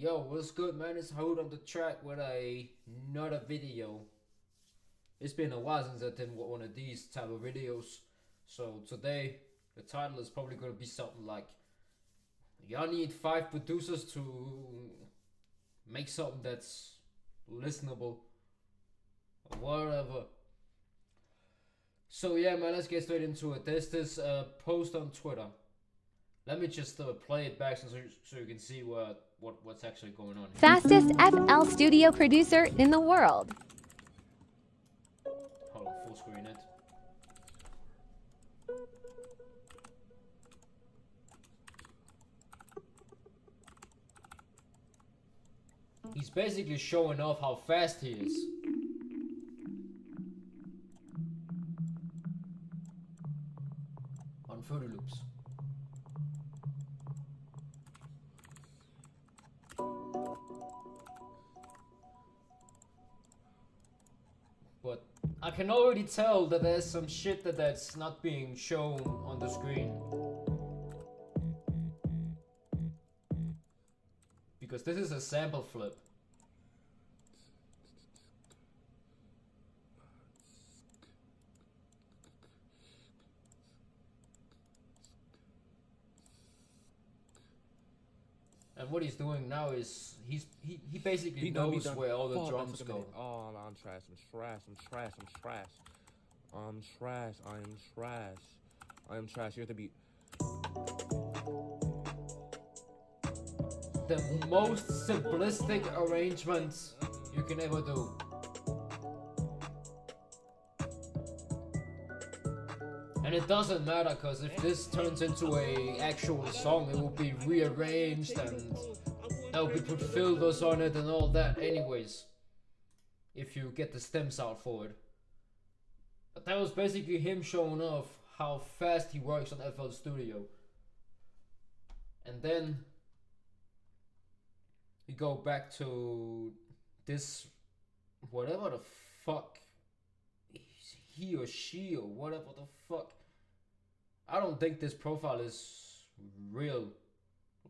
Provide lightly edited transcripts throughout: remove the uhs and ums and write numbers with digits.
Yo, what's good, man? It's Haroutonthetrack with another video. It's been a while since I did one of these type of videos. So today, the title is probably going to be something like, y'all need 5 producers to make something that's listenable or whatever. So yeah, man, let's get straight into it. There's this post on Twitter. Let me just play it back so you can see what's actually going on here. Fastest FL studio producer in the world. Hold on, full screen it. He's basically showing off how fast he is. On Fruity Loops. But I can already tell that there's some shit that's not being shown on the screen. Because this is a sample flip. And what he's doing now is he basically knows where all the drums go. Oh, I'm trash. I am trash. You have to be the most simplistic arrangements you can ever do. And it doesn't matter, because if this turns into a actual song, it will be rearranged and there will be put filters on it and all that anyways, if you get the stems out for it. But that was basically him showing off how fast he works on FL Studio. And then we go back to this, whatever the fuck, he or she or whatever the fuck. I don't think this profile is real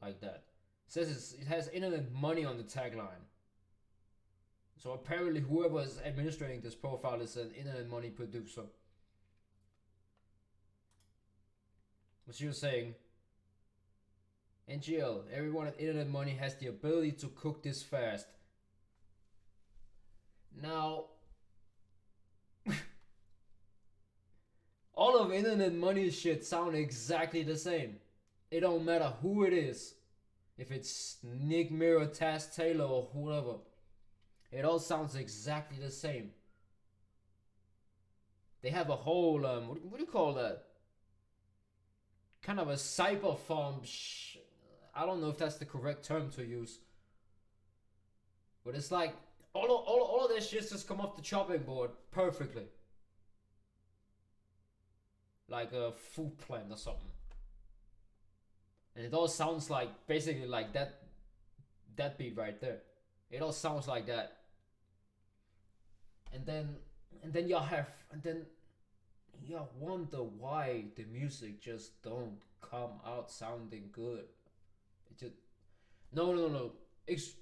like that. It says it has internet money on the tagline. So apparently whoever is administrating this profile is an internet money producer. What she was saying, NGL, everyone at Internet Money has the ability to cook this fast. Now, all of Internet Money shit sound exactly the same. It don't matter who it is. If it's Nick Mirror, Taz Taylor, or whoever. It all sounds exactly the same. They have a whole, what do you call that? Kind of a cyber farm. I don't know if that's the correct term to use. But it's like, all of this shit just come off the chopping board perfectly. Like a food plant or something. And it all sounds like, basically like that beat right there. It all sounds like that. And then y'all wonder why the music just don't come out sounding good. It just, no.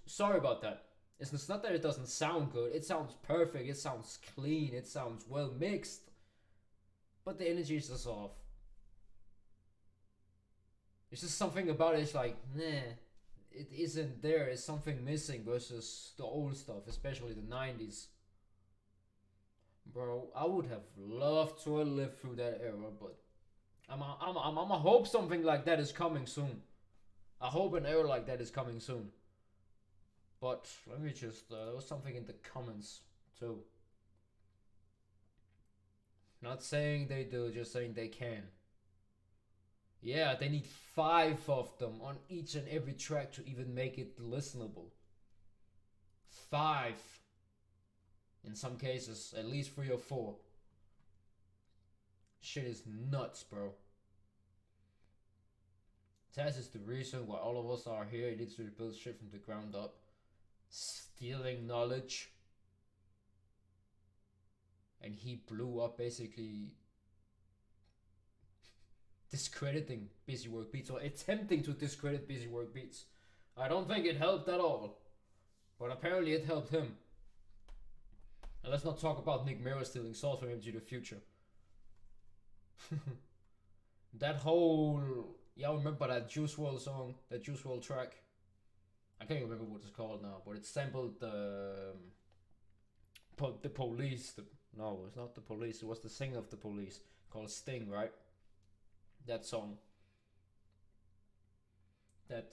Sorry about that. It's not that it doesn't sound good. It sounds perfect. It sounds clean. It sounds well mixed. But the energy is just off. It's just something about it. It's like, nah, it isn't there. It's something missing versus the old stuff, especially the 90s. Bro, I would have loved to have lived through that era, but I'm hope something like that is coming soon. I hope an era like that is coming soon. But let me just, there was something in the comments too. Not saying they do, just saying they can. Yeah, they need 5 of them on each and every track to even make it listenable. 5. In some cases, at least 3 or 4. Shit is nuts, bro. Taz is the reason why all of us are here. He needs to build shit from the ground up. Stealing knowledge. And he blew up basically discrediting Busy Work Beats, or attempting to discredit Busy Work Beats. I don't think it helped at all. But apparently it helped him. And let's not talk about Nick Mirror stealing songs from Into the Future. That whole... Y'all remember that Juice WRLD song? That Juice WRLD track? I can't remember what it's called now, but it sampled the Police. No, it's not the Police. It was the singer of the Police called Sting, right? That song. That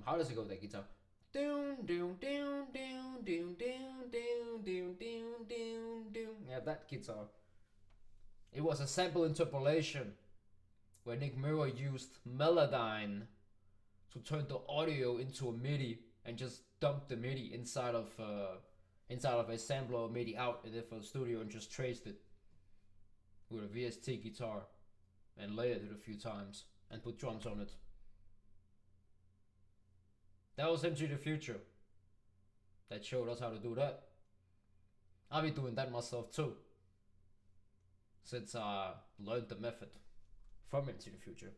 how does it go? That guitar. Doom doom doom doom doom doom doom doom doom doom doom. Yeah, that guitar. It was a sample interpolation where Nick Mirror used Melodyne to turn the audio into a MIDI and just dump the MIDI inside of a sampler or MIDI out in the studio and just traced it with a VST guitar and layered it a few times and put drums on it. That was Into the Future. That showed us how to do that. I'll be doing that myself too, since I learned the method from Into the Future.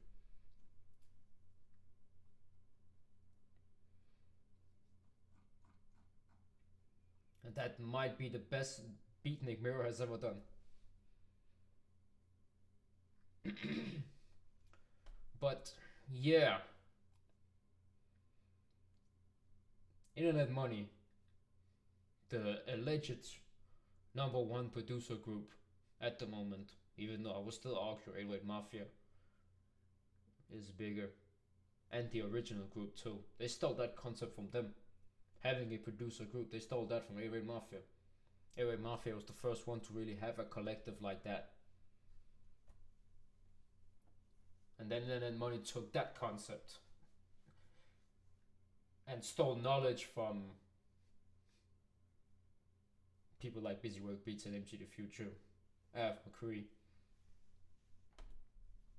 And that might be the best beat Nick Mirror has ever done. But yeah, Internet Money, the alleged #1 producer group at the moment, even though I would still argue 808 Mafia is bigger, and the original group too. They stole that concept from them. Having a producer group, they stole that from 808 Mafia. 808 Mafia was the first one to really have a collective like that. And then Internet Money took that concept and stole knowledge from people like Busy Work Beats and MC The Future, Av McCree,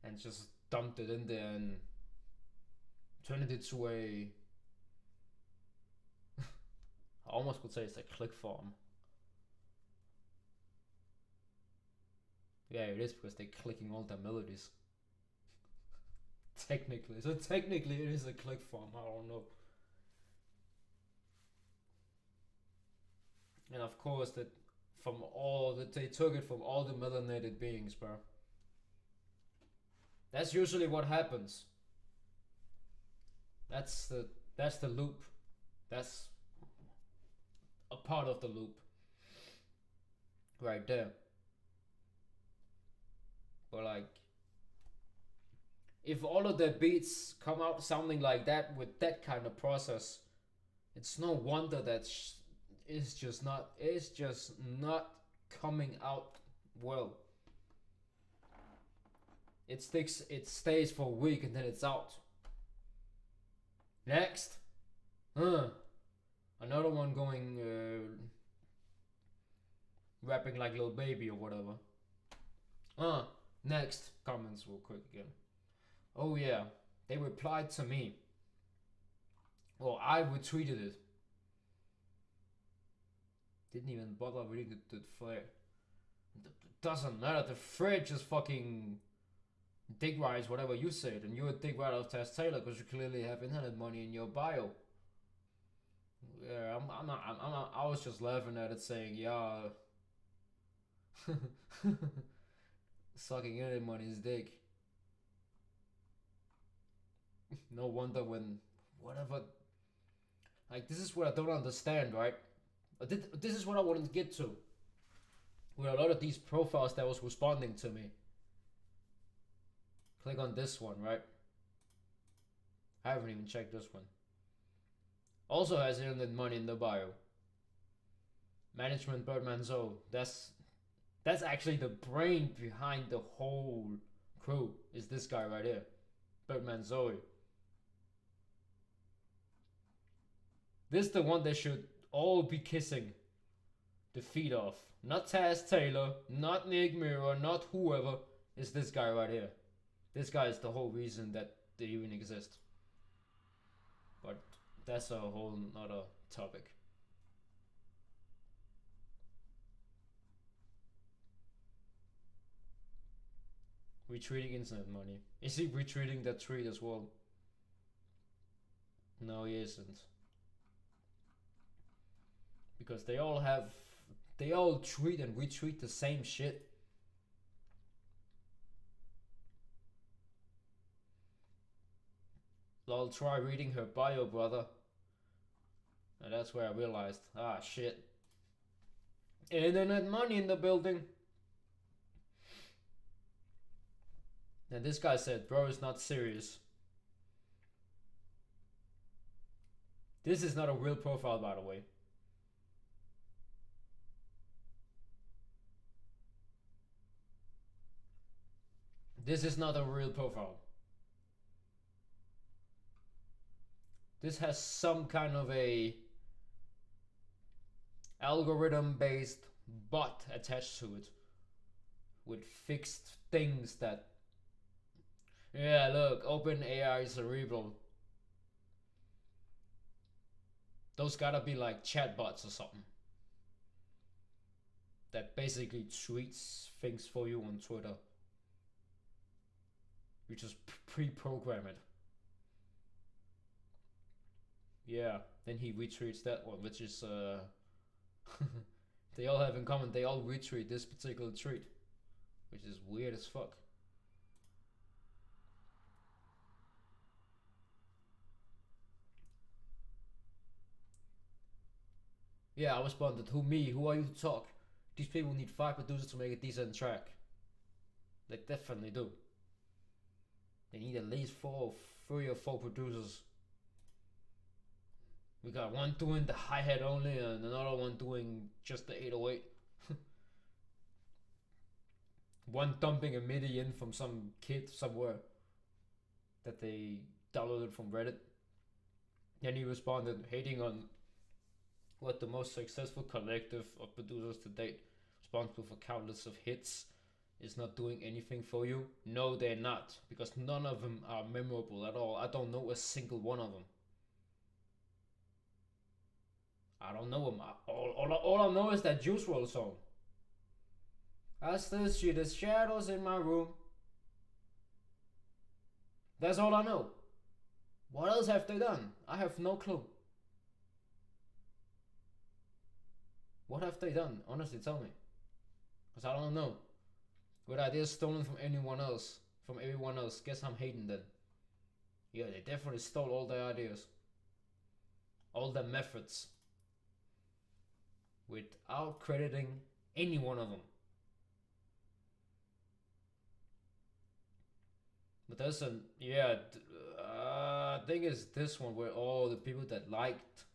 and just dumped it in there and turned it into a I almost would say it's a click farm. Yeah, it is, because they're clicking all their melodies. Technically. So technically it is a click farm, I don't know. And of course that they took it from all the melanated beings, bro. That's usually what happens. That's the loop. That's a part of the loop right there. But like, if all of their beats come out sounding like that with that kind of process, it's no wonder that it's just not coming out well. It stays for a week and then it's out. Next. Another one going rapping like Lil Baby or whatever. Next. Comments real quick again. Oh yeah, they replied to me. Well, I retweeted it. Didn't even bother reading the thread. It doesn't matter, the thread just fucking dick rides whatever you said, and you're a dick rider of Taz Taylor because you clearly have Internet Money in your bio. Yeah, I was just laughing at it, saying, yeah, sucking Internet Money's dick. No wonder when, whatever, like, this is what I don't understand, right? This is what I wanted to get to with a lot of these profiles that was responding to me. Click on this one, right? I haven't even checked this one. Also has Internet Money in the bio. Management Birdman Zoe. That's actually the brain behind the whole crew, is this guy right here. Birdman Zoe. This is the one they should all be kissing the feet of. Not Taz Taylor, not Nick Mirror, not whoever. It's this guy right here. This guy is the whole reason that they even exist. But that's a whole nother topic. Retweeting Internet Money. Is he retweeting that tweet as well? No, he isn't. Because they all tweet and retweet the same shit. Lol, try reading her bio, brother. And that's where I realized, shit. Internet money in the building. And this guy said, bro, it's not serious. This is not a real profile, by the way. This is not a real profile. This has some kind of a algorithm-based bot attached to it with fixed things that, yeah, look, OpenAI Cerebral. Those gotta be like chatbots or something that basically tweets things for you on Twitter. You just pre-program it. Yeah, then he retweets that one, which is they all have in common, they all retweet this particular tweet, which is weird as fuck. Yeah, I responded, who me? Who are you to talk? These people need 5 producers to make a decent track. They definitely do. They need at least 3 or 4 producers. We got one doing the hi-hat only and another one doing just the 808. One dumping a MIDI in from some kid somewhere that they downloaded from Reddit. Then he responded, hating on what the most successful collective of producers to date, responsible for countless of hits, is not doing anything for you. No, they're not, because none of them are memorable at all. I don't know a single one of them. I don't know them. All I know is that Juice WRLD song. I still see the shadows in my room. That's all I know. What else have they done? I have no clue. What have they done? Honestly, tell me. Because I don't know. With ideas stolen from anyone else, from everyone else, guess I'm hating them. Yeah, they definitely stole all their ideas. All their methods. Without crediting any one of them. But there's I think it's this one where all the people that liked,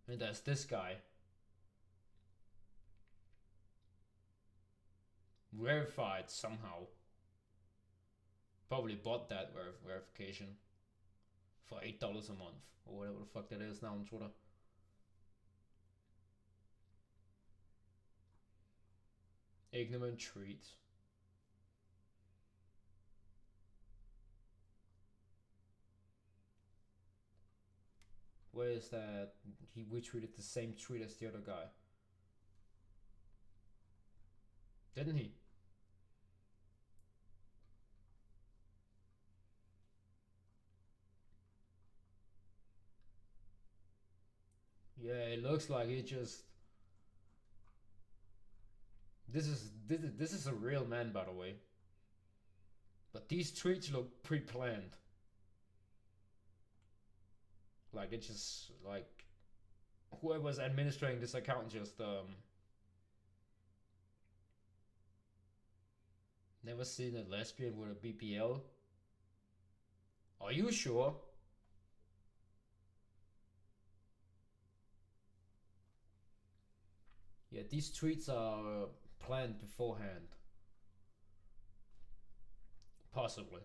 and there's this guy. Verified somehow. Probably bought that verification for $8 a month or whatever the fuck that is now on Twitter. Ignorant treat. Where is that? He retweeted the same tweet as the other guy. Didn't he? Yeah, it looks like he just. This is a real man, by the way. But these tweets look pre-planned. Like it's just like whoever's administering this account just never seen a lesbian with a BBL. Are you sure? Yeah, these tweets are planned beforehand. Possibly.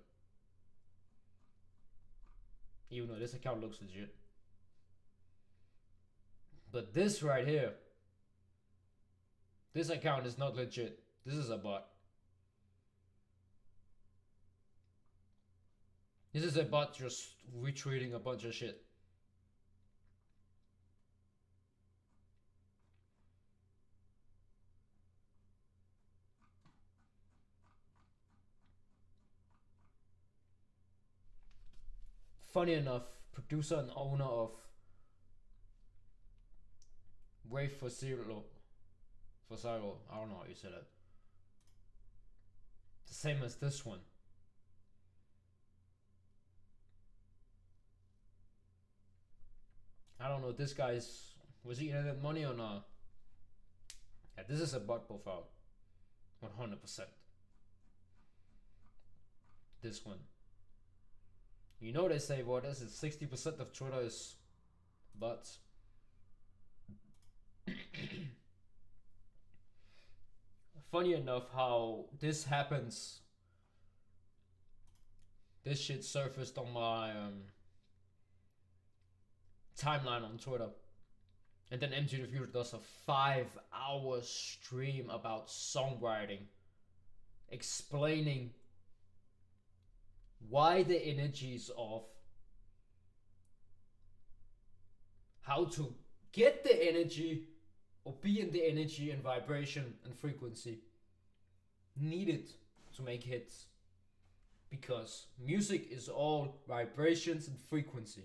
Even though this account looks legit. But this right here, this account is not legit. This is a bot. This is a bot just retweeting a bunch of shit. Funny enough, producer and owner of WAV for Zero. For Zero, I don't know how you said it. The same as this one. I don't know, this guy's, was he earning that money or not? Yeah, this is a bot profile. 100%. This one. You know they say what is it? 60% of Twitter is bots. Funny enough how this happens. This shit surfaced on my timeline on Twitter. And then MP3 Lease does a 5-hour stream about songwriting, explaining why the energy is off, how to get the energy or be in the energy and vibration and frequency needed to make hits. Because music is all vibrations and frequency.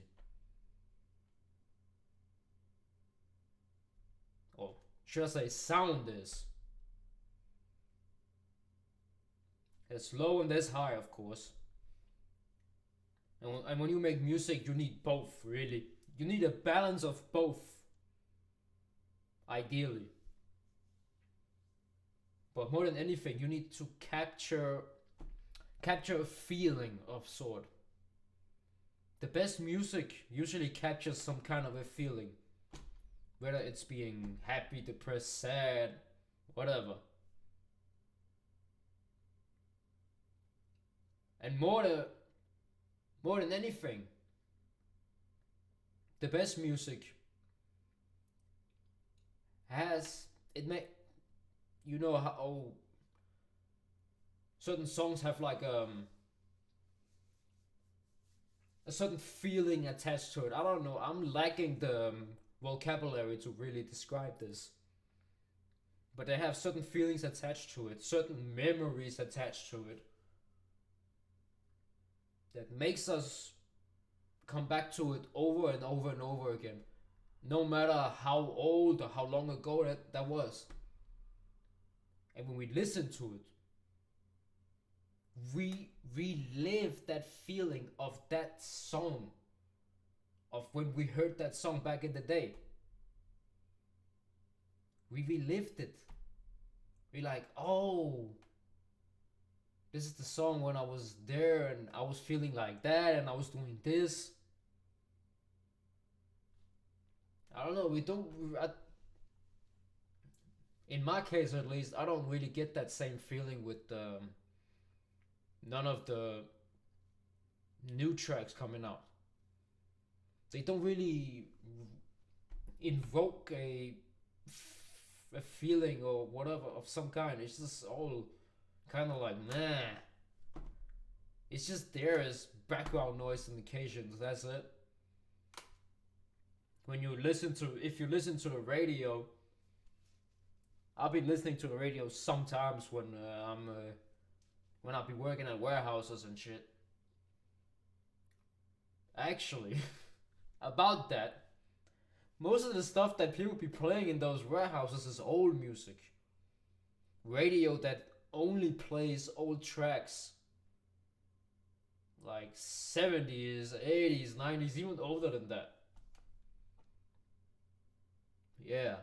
Or should I say sound is. There's low and there's high, of course. And when you make music, you need both, really. You need a balance of both. Ideally. But more than anything, you need to capture a feeling of sort. The best music usually captures some kind of a feeling. Whether it's being happy, depressed, sad, whatever. And more than anything, the best music has, you know how certain songs have like a certain feeling attached to it. I don't know, I'm lacking the vocabulary to really describe this. But they have certain feelings attached to it, certain memories attached to it. That makes us come back to it over and over and over again. No matter how old or how long ago that was. And when we listen to it, we relive that feeling of that song. Of when we heard that song back in the day. We relived it. We're like, oh, this is the song when I was there and I was feeling like that and I was doing this. I don't know, in my case at least, I don't really get that same feeling with none of the new tracks coming out. They don't really invoke a feeling or whatever of some kind. It's just all kind of like, nah. It's just there as background noise on occasions, that's it. If you listen to the radio, I'll be listening to the radio sometimes when I'll be working at warehouses and shit. Actually, about that, most of the stuff that people be playing in those warehouses is old music. Radio that only plays old tracks. Like 70s, 80s, 90s, even older than that. Yeah.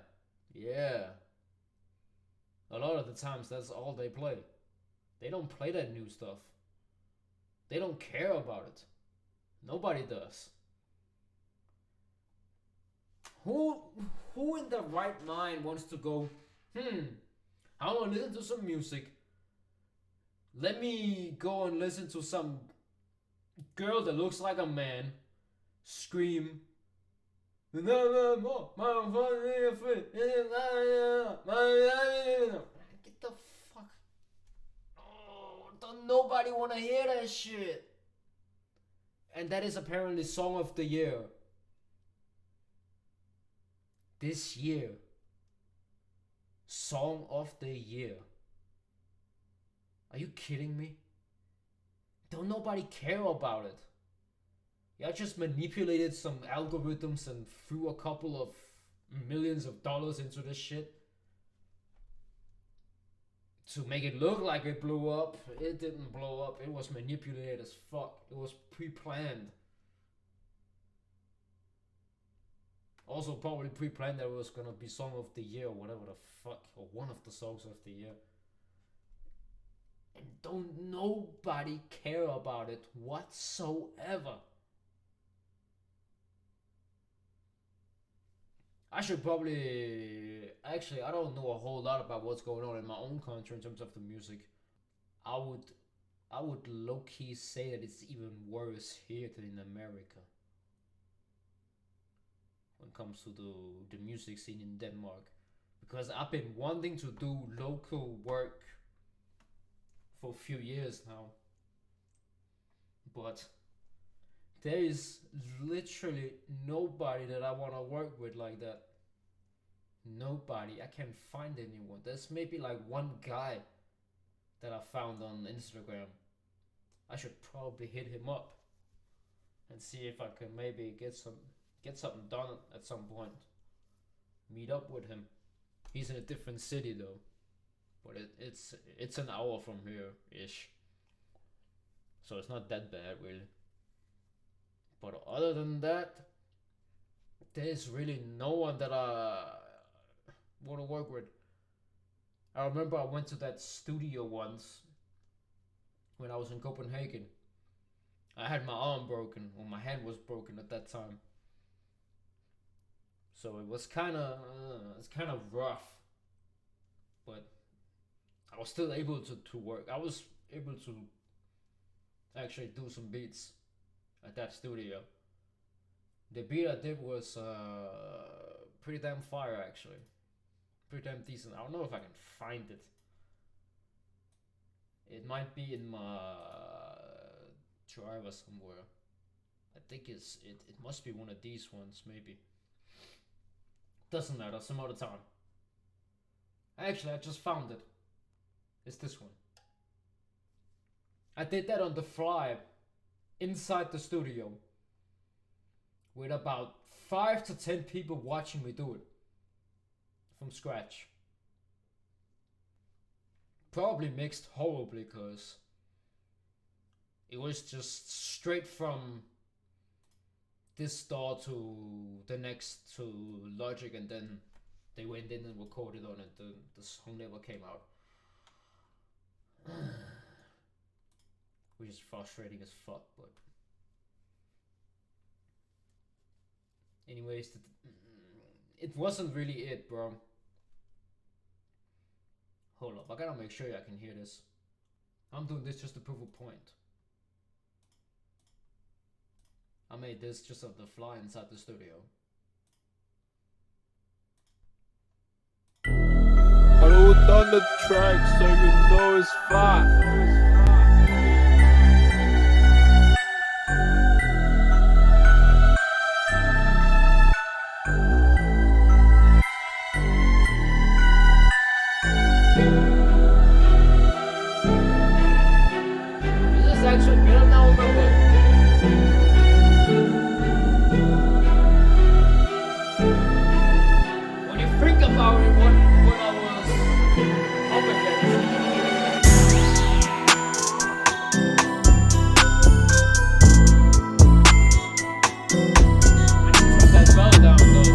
A lot of the times that's all they play. They don't play that new stuff. They don't care about it. Nobody does. Who in their right mind wants to go, I want to listen to some music. Let me go and listen to some girl that looks like a man scream. Get the fuck. Oh, don't nobody want to hear that shit. And that is apparently Song of the Year. This year. Song of the Year. Are you kidding me? Don't nobody care about it. I just manipulated some algorithms and threw a couple of millions of dollars into this shit to make it look like it blew up. It didn't blow up. It was manipulated as fuck. It was pre-planned. Also probably pre-planned that it was gonna be song of the year or whatever the fuck, or one of the songs of the year. And don't nobody care about it whatsoever. I should probably, actually, I don't know a whole lot about what's going on in my own country in terms of the music. I would low-key say that it's even worse here than in America when it comes to the music scene in Denmark, because I've been wanting to do local work for a few years now, but there is literally nobody that I want to work with like that. Nobody. I can't find anyone. There's maybe like one guy that I found on Instagram. I should probably hit him up and see if I can maybe get something done at some point. Meet up with him. He's in a different city though, but it's an hour from here ish, so it's not that bad really. But other than that, there's really no one that I want to work with. I remember I went to that studio once when I was in Copenhagen. I had my arm broken, or my hand was broken at that time. So it was kind of rough, but I was still able to work. I was able to actually do some beats at that studio. The beat I did was pretty damn fire actually. Pretty damn decent. I don't know if I can find it. It might be in my driver somewhere. I think it must be one of these ones maybe. Doesn't matter, some other time. Actually, I just found it. It's this one. I did that on the fly inside the studio with about 5 to 10 people watching me do it from scratch. Probably mixed horribly because it was just straight from this store to the next to Logic, and then they went in and recorded on it. The song never came out. Which is frustrating as fuck, but anyways, it wasn't really it, bro. Hold up, I gotta make sure I can hear this. I'm doing this just to prove a point. I made this just on the fly inside the studio. Haroutonthetrack, so you know it's fire. This is actually better now, remember. When you think about it, what I was up against. I need to turn that bell down though.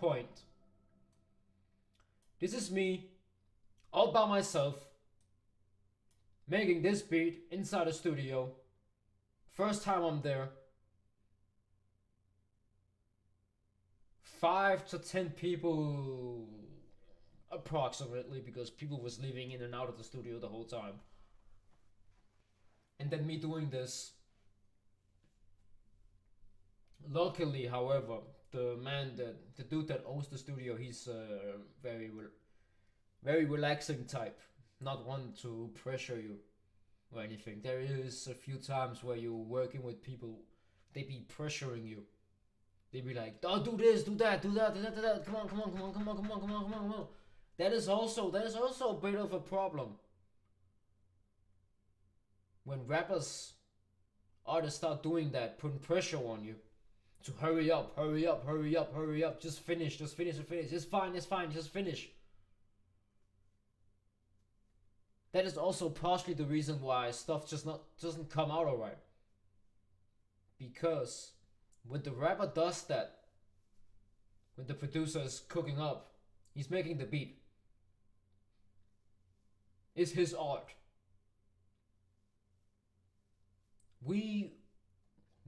Point. This is me all by myself making this beat inside a studio. First time I'm there. 5 to 10 people approximately, because people was leaving in and out of the studio the whole time. And then me doing this. Luckily, however, the dude that owns the studio, he's a very relaxing type, not one to pressure you or anything. There is a few times where you're working with people, they be pressuring you. They be like, oh, do this, do that, do that, do that, do that. Come on, come on, come on, come on, come on, come on, come on, come on. That is also a bit of a problem. When rappers, artists start doing that, putting pressure on you to hurry up, hurry up, hurry up, hurry up, just finish, just finish, just finish. It's fine, just finish. That is also partially the reason why stuff doesn't come out alright. Because when the rapper does that, when the producer is cooking up, he's making the beat. It's his art. We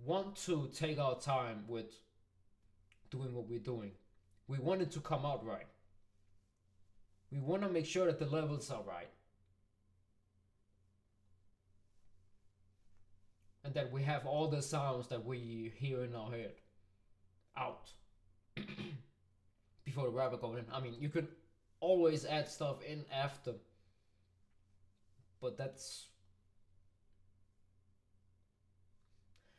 want to take our time with doing what we're doing. We want it to come out right. We want to make sure that the levels are right. And that we have all the sounds that we hear in our head out before the rapper goes in. I mean, you could always add stuff in after, but that's,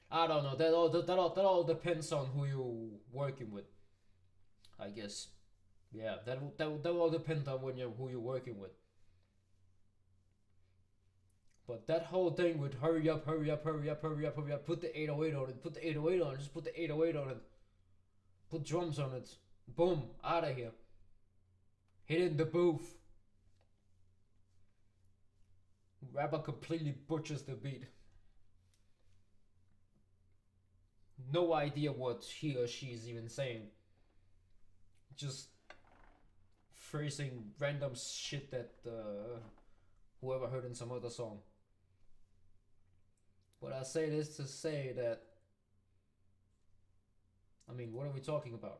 I don't know. That all depends on who you're working with, I guess. Yeah, that all depends on who you're working with. But that whole thing with hurry up, hurry up, hurry up, hurry up, hurry up, put the 808 on it, put the 808 on it, just put the 808 on it, put drums on it, boom, out of here. Hit it in the booth. Rapper completely butchers the beat. No idea what he or she is even saying. Just phrasing random shit that whoever heard in some other song. But I say this to say that, I mean, what are we talking about?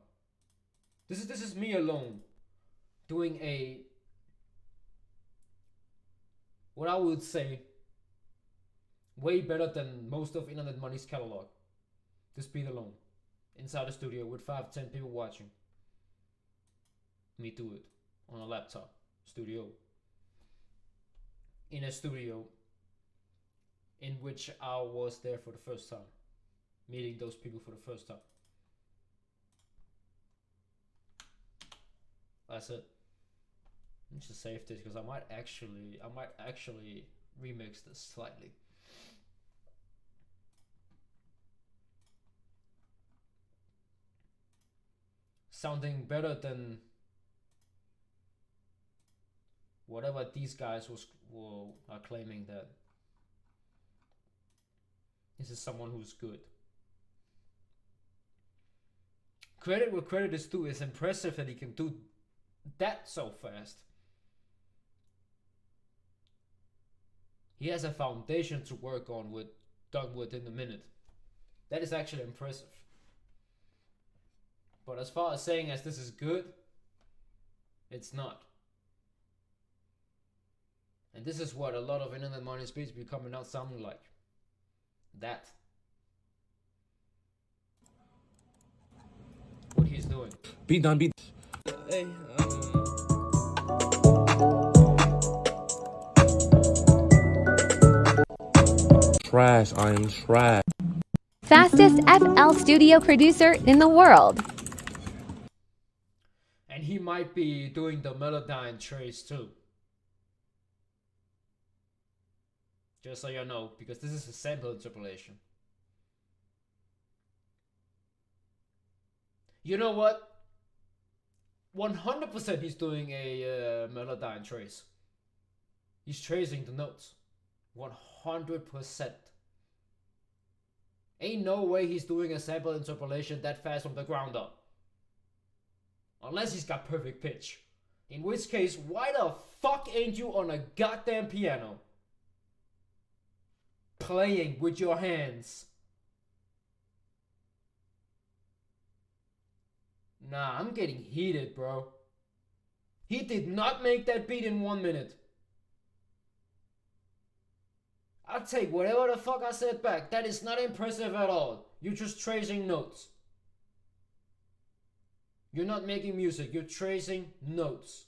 This is me alone doing what I would say way better than most of Internet Money's catalog. This beat alone, inside the studio with 5-10 people watching me do it on a laptop studio, in a studio in which I was there for the first time, meeting those people for the first time. That's it. Let's just save this because I might actually remix this slightly. Sounding better than whatever these guys are claiming that this is someone who's good. Credit where credit is due. It's impressive that he can do that so fast. He has a foundation to work on done within a minute. That is actually impressive. But as far as saying as this is good, it's not. And this is what a lot of Internet Money beats be coming out sounding like. That. What he's doing. Beat down, beat. Hey, Trash, I am trash. Fastest FL Studio producer in the world. And he might be doing the Melodyne trace too. Just so you know, because this is a sample interpolation. You know what? 100% he's doing a Melodyne trace. He's tracing the notes. 100%. Ain't no way he's doing a sample interpolation that fast from the ground up. Unless he's got perfect pitch. In which case, why the fuck ain't you on a goddamn piano? Playing with your hands. Nah, I'm getting heated, bro. He did not make that beat in 1 minute. I'll take whatever the fuck I said back. That is not impressive at all. You're just tracing notes. You're not making music. You're tracing notes.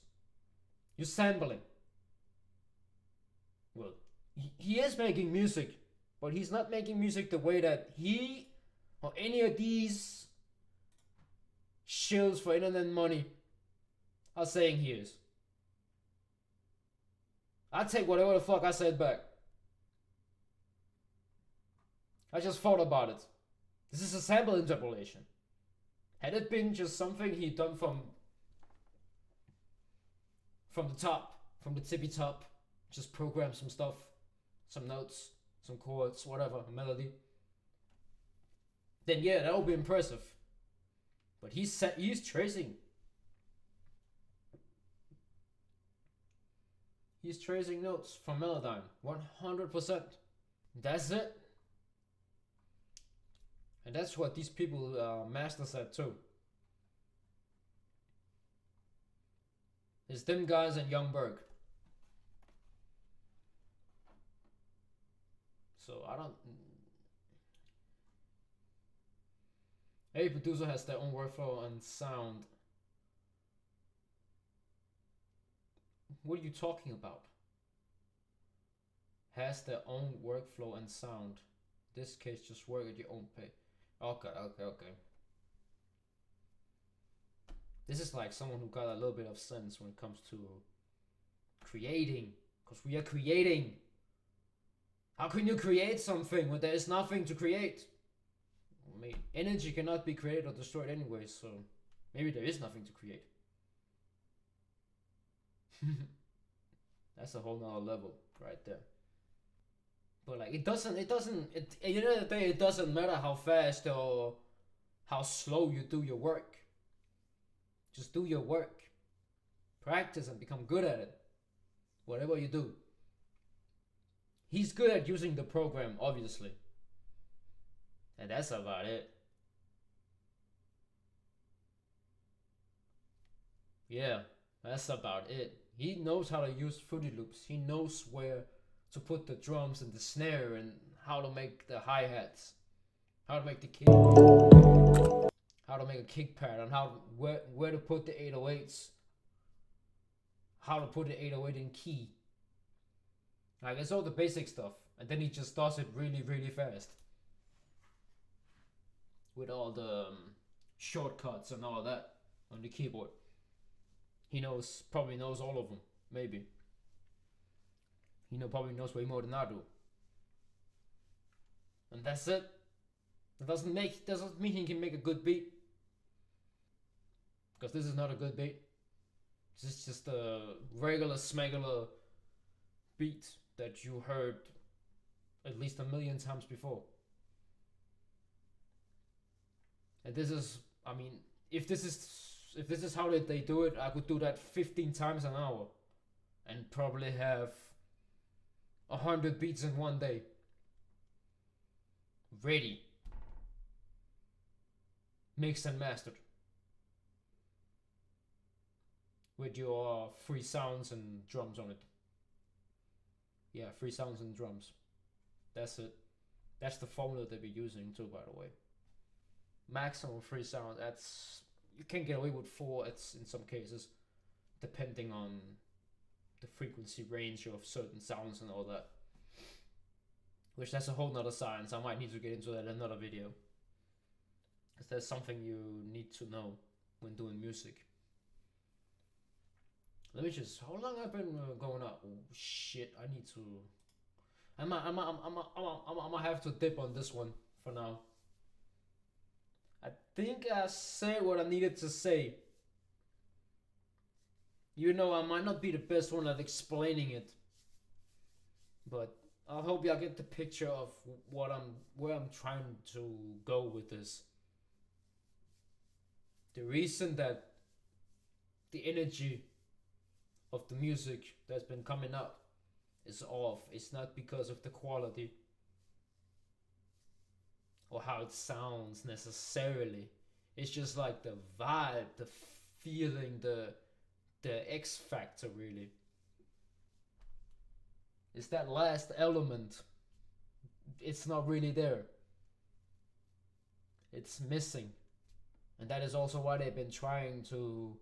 You're sampling. Well, he is making music, but he's not making music the way that he or any of these shills for internet money are saying he is. I'll take whatever the fuck I said back. I just thought about it. This is a sample interpolation. Had it been just something he'd done from the top, from the tippy top, just program some stuff, some notes, some chords, whatever, a melody, then yeah, that would be impressive. But he's tracing. He's tracing notes from Melodyne, 100%. That's it. And that's what these people masters at too. It's them guys and Young Berg. So I don't. Every producer has their own workflow and sound. What are you talking about? Has their own workflow and sound. In this case, just work at your own pace. Okay. This is like someone who got a little bit of sense when it comes to creating. Because we are creating. How can you create something when there is nothing to create? I mean, energy cannot be created or destroyed anyway, so maybe there is nothing to create. That's a whole nother level right there. But like, at the end of the day, it doesn't matter how fast or how slow you do your work. Just do your work. Practice and become good at it. Whatever you do. He's good at using the program, obviously. And that's about it. Yeah, that's about it. He knows how to use Fruity Loops. He knows where to put the drums and the snare and how to make the hi-hats, how to make the kick, how to make a kick pattern, where to put the 808s, how to put the 808 in key. Like, it's all the basic stuff, and then he just does it really, really fast with all the shortcuts and all that on the keyboard. He probably knows all of them, maybe. He probably knows way more than I do. And that's it. It doesn't mean he can make a good beat. Because this is not a good beat. This is just a regular smegular beat that you heard at least 1,000,000 times before. And this is, I mean, if this is how they do it, I could do that 15 times an hour and probably have 100 beats in one day. Ready. Mixed and mastered. With your free sounds and drums on it. Yeah, free sounds and drums. That's it. That's the formula that we're using too, by the way. Maximum free sound. You can get away with 4 in some cases, depending on the frequency range of certain sounds and all that. Which that's a whole nother science. I might need to get into that in another video. Because there's something you need to know when doing music. Let me just, how long I've been going up? Oh shit, I need to. I'm gonna have to dip on this one for now. I think I said what I needed to say. I might not be the best one at explaining it, but I hope y'all get the picture of where I'm trying to go with this. The reason that the energy of the music that's been coming up is off. It's not because of the quality or how it sounds necessarily. It's just like the vibe, the feeling, the the X factor really. It's that last element. It's not really there. It's missing. And that is also why they've been trying to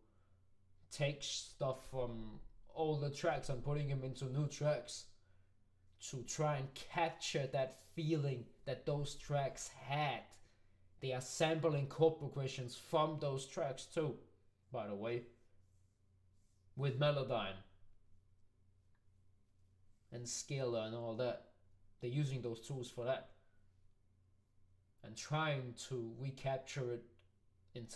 take stuff from older tracks and putting them into new tracks to try and capture that feeling that those tracks had. They are sampling chord progressions from those tracks too, by the way, with Melodyne and Scalar and all that. They're using those tools for that and trying to recapture it in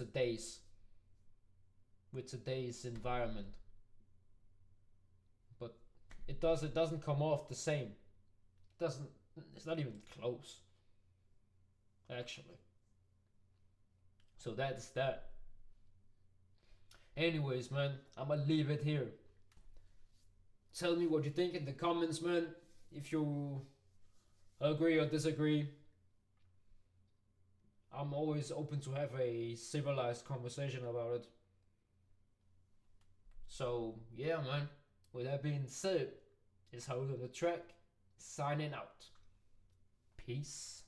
with today's environment. But it doesn't come off the same. It's not even close, actually. So that's that. Anyways, man, I'ma leave it here. Tell me what you think in the comments, man. If you agree or disagree. I'm always open to have a civilized conversation about it. So, yeah, man. With that being said, it's Haroutonthetrack signing out. Peace.